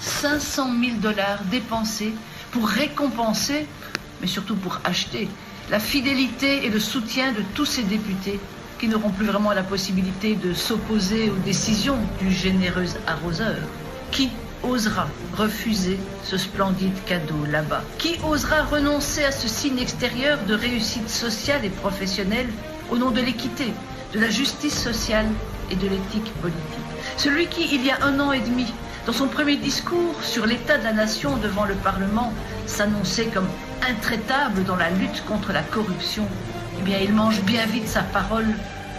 500 000 $ dépensés pour récompenser, mais surtout pour acheter, la fidélité et le soutien de tous ces députés qui n'auront plus vraiment la possibilité de s'opposer aux décisions du généreux arroseur. Qui osera refuser ce splendide cadeau là-bas? Qui osera renoncer à ce signe extérieur de réussite sociale et professionnelle au nom de l'équité, de la justice sociale et de l'éthique politique? Celui qui, il y a 1 an et demi, dans son premier discours sur l'état de la nation devant le Parlement, s'annonçait comme intraitable dans la lutte contre la corruption, eh bien, il mange bien vite sa parole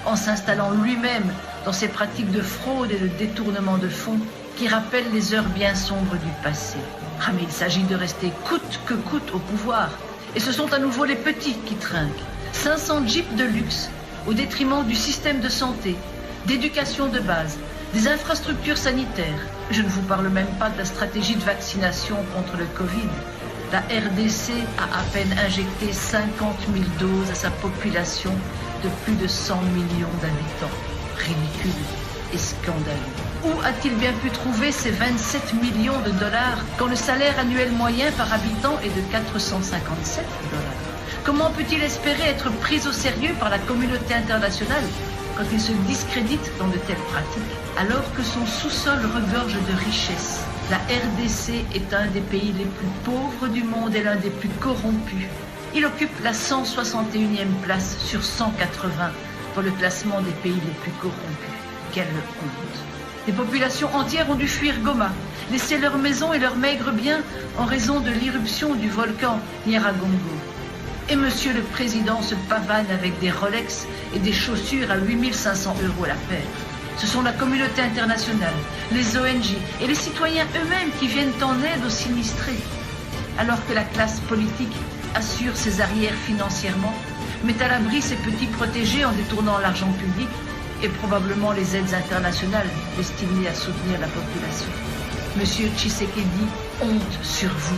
en s'installant lui-même dans ces pratiques de fraude et de détournement de fonds qui rappellent les heures bien sombres du passé. Ah, mais il s'agit de rester coûte que coûte au pouvoir. Et ce sont à nouveau les petits qui trinquent. 500 jeeps de luxe au détriment du système de santé, d'éducation de base, des infrastructures sanitaires. Je ne vous parle même pas de la stratégie de vaccination contre le Covid. La RDC a à peine injecté 50 000 doses à sa population de plus de 100 millions d'habitants. Ridicule et scandaleux. Où a-t-il bien pu trouver ces 27 millions de dollars quand le salaire annuel moyen par habitant est de 457 $? Comment peut-il espérer être pris au sérieux par la communauté internationale quand il se discrédite dans de telles pratiques, alors que son sous-sol regorge de richesses? La RDC est un des pays les plus pauvres du monde et l'un des plus corrompus. Il occupe la 161e place sur 180 pour le classement des pays les plus corrompus. Quelle honte! Des populations entières ont dû fuir Goma, laisser leurs maisons et leurs maigres biens en raison de l'irruption du volcan Nyiragongo. Et Monsieur le Président se pavane avec des Rolex et des chaussures à 8 500 € la paire. Ce sont la communauté internationale, les ONG et les citoyens eux-mêmes qui viennent en aide aux sinistrés. Alors que la classe politique assure ses arrières financièrement, met à l'abri ses petits protégés en détournant l'argent public et probablement les aides internationales destinées à soutenir la population. Monsieur Tshisekedi, honte sur vous.